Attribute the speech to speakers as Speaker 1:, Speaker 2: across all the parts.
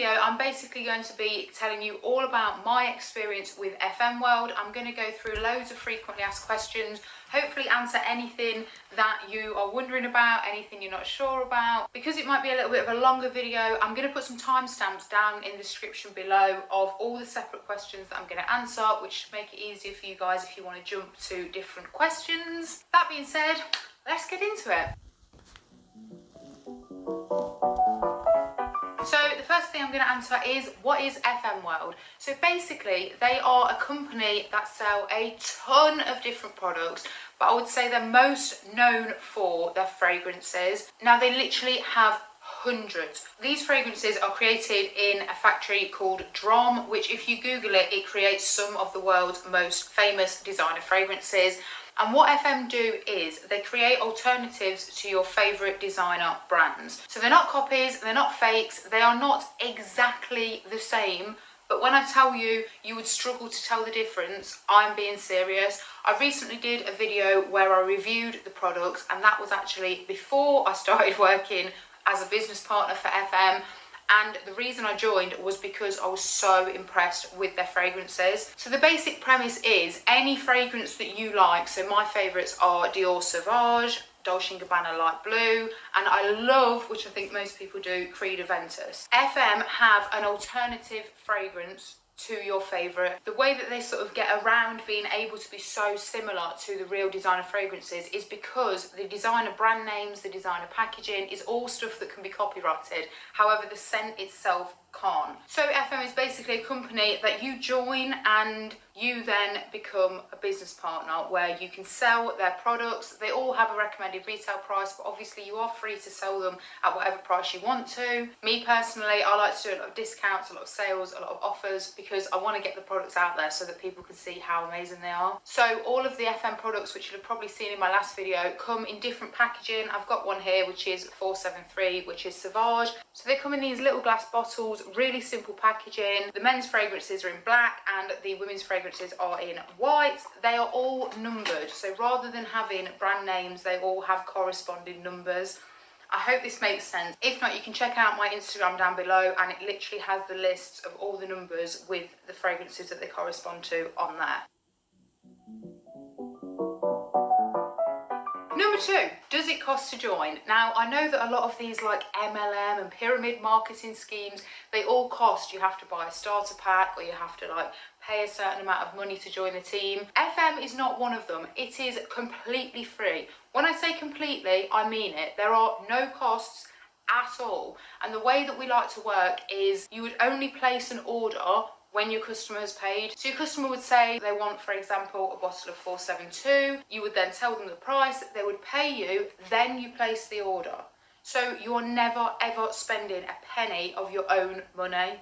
Speaker 1: video, I'm basically going to be telling you all about my experience with FM World. I'm going to go through loads of frequently asked questions, hopefully answer anything that you are wondering about, anything you're not sure about. Because it might be a little bit of a longer video, I'm going to put some timestamps down in the description below of all the separate questions that I'm going to answer, which should make it easier for you guys if you want to jump to different questions. That being said, let's get into it. So the first thing I'm going to answer is, what is FM World? So basically, they are a company that sell a ton of different products, but I would say they're most known for their fragrances. Now, they literally have hundreds. These fragrances are created in a factory called 𝒔𝒏, which if you Google it, it creates some of the world's most famous designer fragrances. And what FM do is they create alternatives to your favourite designer brands. So they're not copies, they're not fakes, they are not exactly the same. But when I tell you, you would struggle to tell the difference, I'm being serious. I recently did a video where I reviewed the products, and that was actually before I started working as a business partner for FM. And the reason I joined was because I was so impressed with their fragrances. So the basic premise is any fragrance that you like. So my favourites are Dior Sauvage, Dolce & Gabbana Light Blue, and I love, which I think most people do, Creed Aventus. FM have an alternative fragrance to your favourite. The way that they sort of get around being able to be so similar to the real designer fragrances is because the designer brand names, the designer packaging is all stuff that can be copyrighted. However, the scent itself can't. So FM is basically a company that you join and you then become a business partner where you can sell their products. They all have a recommended retail price, but obviously you are free to sell them at whatever price you want to. Me personally, I like to do a lot of discounts, a lot of sales, a lot of offers, because I want to get the products out there so that people can see how amazing they are. So all of the FM products, which you'll have probably seen in my last video, come in different packaging. I've got one here which is 473, which is Sauvage. So they come in these little glass bottles, really simple packaging. The men's fragrances are in black and the women's fragrances are in white. They are all numbered, so rather than having brand names, they all have corresponding numbers. I hope this makes sense. If not, you can check out my Instagram down below, and it literally has the lists of all the numbers with the fragrances that they correspond to on there. Number 2, does it cost to join? Now, I know that a lot of these like MLM and pyramid marketing schemes, they all cost. You have to buy a starter pack, or you have to like pay a certain amount of money to join the team. FM is not one of them. It is completely free. When I say completely, I mean it. There are no costs at all. And the way that we like to work is you would only place an order when your customer has paid. So your customer would say they want, for example, a bottle of 472. You would then tell them the price, they would pay you, then you place the order. So you're never ever spending a penny of your own money.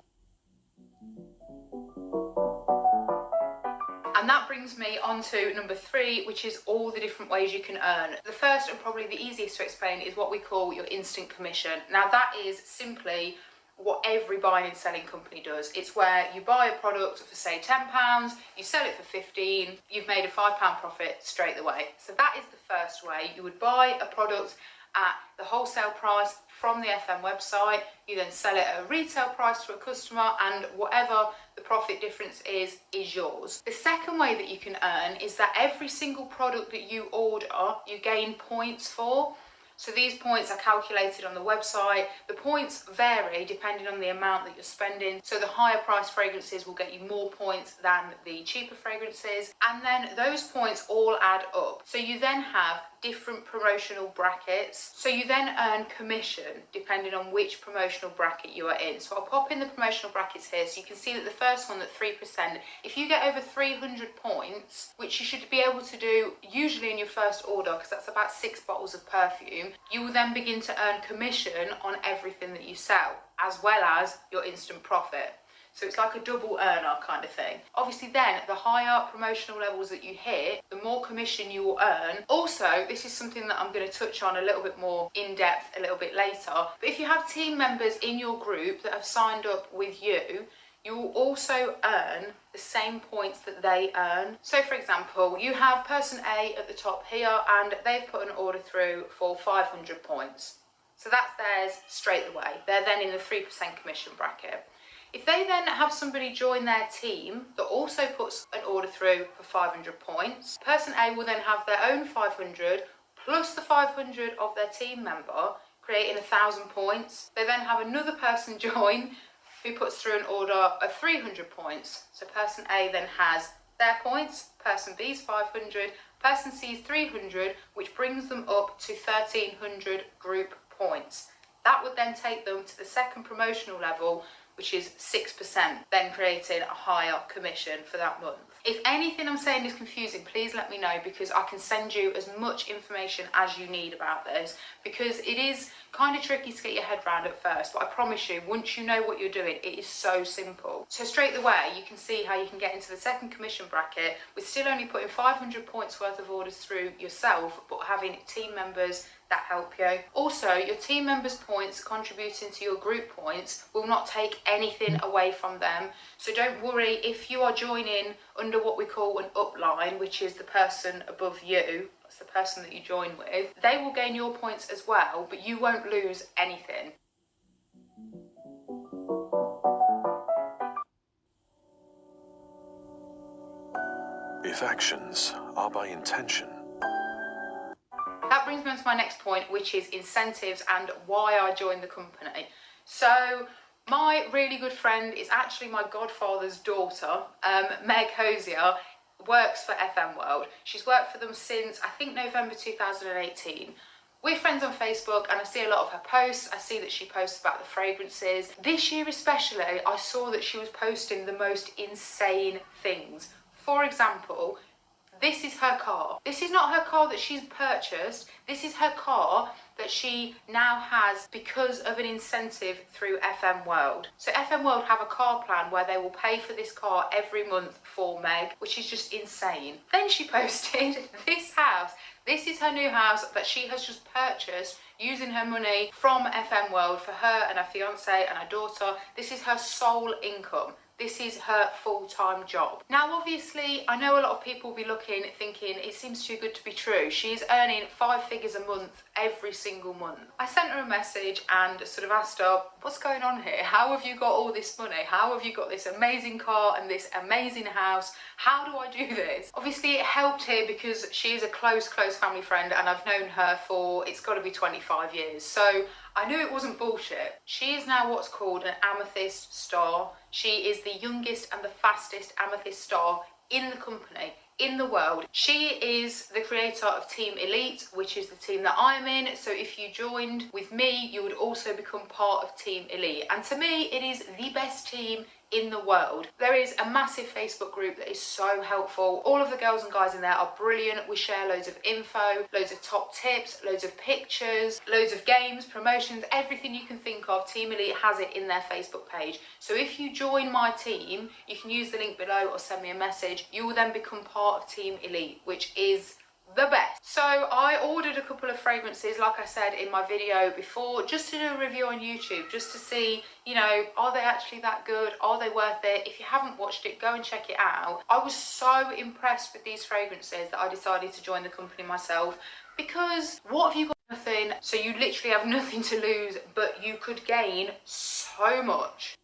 Speaker 1: And that brings me on to number 3, which is all the different ways you can earn. The first and probably the easiest to explain is what we call your instant commission. Now that is simply what every buying and selling company does. It's where you buy a product for say £10, you sell it for 15, you've made a £5 profit straight away. So that is the first way. You would buy a product at the wholesale price from the FM website, you then sell it at a retail price to a customer, and whatever the profit difference is yours. The second way that you can earn is that every single product that you order, you gain points for. So these points are calculated on the website. The points vary depending on the amount that you're spending. So the higher price fragrances will get you more points than the cheaper fragrances. And then those points all add up. So you then have different promotional brackets. So you then earn commission depending on which promotional bracket you are in. So I'll pop in the promotional brackets here so you can see that the first one at 3%, if you get over 300 points, which you should be able to do usually in your first order, because that's about 6 bottles of perfume, you will then begin to earn commission on everything that you sell, as well as your instant profit. So it's like a double earner kind of thing. Obviously then, the higher promotional levels that you hit, the more commission you will earn. Also, this is something that I'm going to touch on a little bit more in depth a little bit later. But if you have team members in your group that have signed up with you, you will also earn the same points that they earn. So for example, you have person A at the top here and they've put an order through for 500 points. So that's theirs straight away. They're then in the 3% commission bracket. If they then have somebody join their team that also puts an order through for 500 points, person A will then have their own 500 plus the 500 of their team member, creating 1,000 points. They then have another person join who puts through an order of 300 points. So person A then has their points, person B's 500, person C's 300, which brings them up to 1,300 group points. That would then take them to the second promotional level, which is 6%, then creating a higher commission for that month. If anything I'm saying is confusing, please let me know, because I can send you as much information as you need about this, because it is kind of tricky to get your head around at first, but I promise you, once you know what you're doing, it is so simple. So straight away, you can see how you can get into the second commission bracket with still only putting 500 points worth of orders through yourself, but having team members that help you. Also, your team members' points contributing to your group points will not take anything away from them. So don't worry if you are joining under what we call an upline, which is the person above you, that's the person that you join with. They will gain your points as well, but you won't lose anything.
Speaker 2: If actions are by intention.
Speaker 1: That brings me on to my next point, which is incentives and why I joined the company. So my really good friend is actually my godfather's daughter, Meg Hosier, works for FM World. She's worked for them since, I think, November 2018. We're friends on Facebook and I see a lot of her posts. I see that she posts about the fragrances. This year especially, I saw that she was posting the most insane things. For example, this is her car. This is not her car that she's purchased. This is her car that she now has because of an incentive through FM World. So FM World have a car plan where they will pay for this car every month for Meg, which is just insane. Then she posted this house. This is her new house that she has just purchased using her money from FM World for her and her fiance and her daughter. This is her sole income. This is her full-time job. Now, obviously, I know a lot of people will be looking, thinking, it seems too good to be true. She's earning 5 figures a month every single month. I sent her a message and sort of asked her, what's going on here? How have you got all this money? How have you got this amazing car and this amazing house? How do I do this? Obviously, it helped here because she is a close family friend and I've known her for, it's got to be 25 years. So I knew it wasn't bullshit. She is now what's called an amethyst star. She is the youngest and the fastest amethyst star in the company, in the world. She is the creator of Team Elite, which is the team that I'm in. So if you joined with me, you would also become part of Team Elite. And to me, it is the best team in the world. There is a massive Facebook group that is so helpful. All of the girls and guys in there are brilliant. We share loads of info, loads of top tips, loads of pictures, loads of games, promotions, everything you can think of. Team Elite has it in their Facebook page. So if you join my team, you can use the link below or send me a message. You will then become part of Team Elite, which is the best. So I ordered a couple of fragrances, like I said in my video before, just to do a review on YouTube, just to see, you know, are they actually that good? Are they worth it? If you haven't watched it, go and check it out. I was so impressed with these fragrances that I decided to join the company myself, because what have you got? Nothing. So you literally have nothing to lose, but you could gain so much.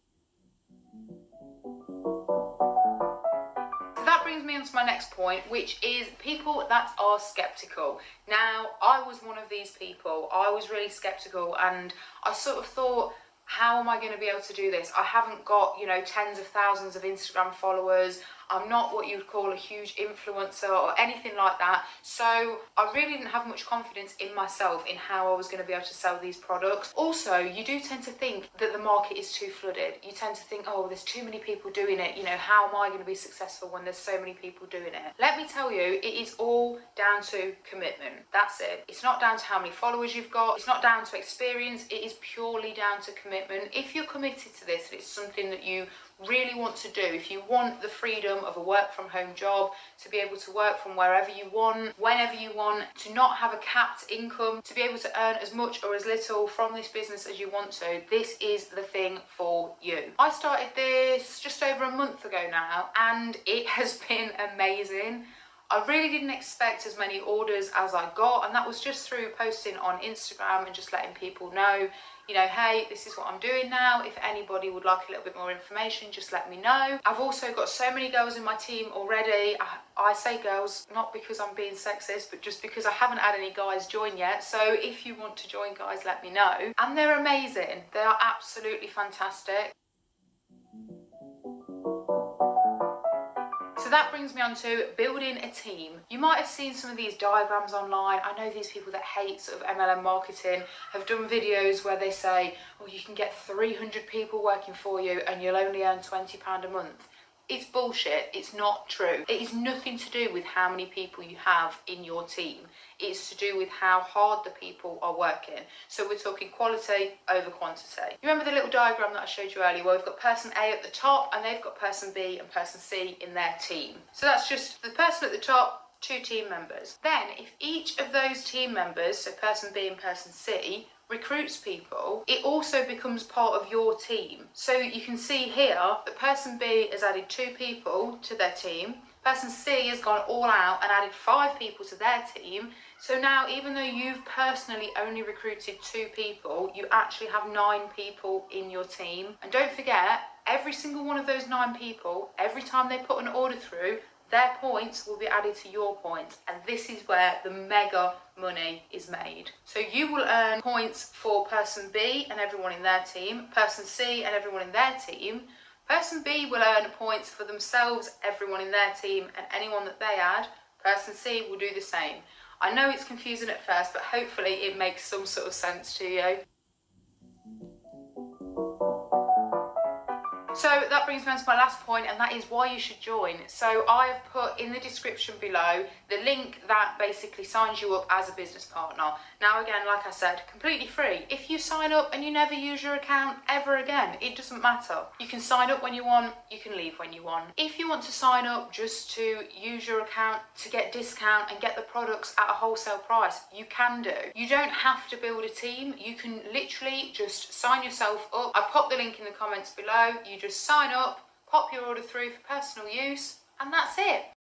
Speaker 1: That brings me on to my next point, which is people that are skeptical. Now, I was one of these people. I was really skeptical and I sort of thought, how am I going to be able to do this? I haven't got, you know, tens of thousands of Instagram followers. I'm not what you'd call a huge influencer or anything like that. So I really didn't have much confidence in myself in how I was going to be able to sell these products. Also, you do tend to think that the market is too flooded. You tend to think, oh, there's too many people doing it. You know, how am I going to be successful when there's so many people doing it? Let me tell you, it is all down to commitment. That's it. It's not down to how many followers you've got. It's not down to experience. It is purely down to commitment. If you're committed to this, it's something that you really want to do, if you want the freedom of a work from home job, to be able to work from wherever you want, whenever you want, to not have a capped income, to be able to earn as much or as little from this business as you want to, this is the thing for you. I started this just over a month ago now and it has been amazing. I really didn't expect as many orders as I got, and that was just through posting on Instagram and just letting people know, you know, hey, this is what I'm doing now. If anybody would like a little bit more information, just let me know. I've also got so many girls in my team already. I say girls, not because I'm being sexist, but just because I haven't had any guys join yet. So if you want to join, guys, let me know. And they're amazing. They are absolutely fantastic. So that brings me on to building a team. You might have seen some of these diagrams online. I know these people that hate sort of MLM marketing have done videos where they say, oh, you can get 300 people working for you and you'll only earn £20 a month. It's bullshit. It's not true. It is nothing to do with how many people you have in your team. It's to do with how hard the people are working. So we're talking quality over quantity. You remember the little diagram that I showed you earlier? Well, we've got person A at the top and they've got person B and person C in their team. So that's just the person at the top, 2 team members. Then if each of those team members, so person B and person C, recruits people, it also becomes part of your team. So you can see here that person B has added 2 people to their team, person C has gone all out and added 5 people to their team. So now, even though you've personally only recruited 2 people, you actually have 9 people in your team. And don't forget, every single one of those 9 people, every time they put an order through, their points will be added to your points, and this is where the mega money is made. So you will earn points for person B and everyone in their team, person C and everyone in their team. Person B will earn points for themselves, everyone in their team, and anyone that they add. Person C will do the same. I know it's confusing at first, but hopefully it makes some sort of sense to you. So that brings me on to my last point, and that is why you should join. So I have put in the description below the link that basically signs you up as a business partner. Now again, like I said, completely free. If you sign up and you never use your account ever again, it doesn't matter. You can sign up when you want, you can leave when you want. If you want to sign up just to use your account to get discount and get the products at a wholesale price, you can do. You don't have to build a team. You can literally just sign yourself up. I pop the link in the comments below. You just sign up, pop your order through for personal use, and that's it.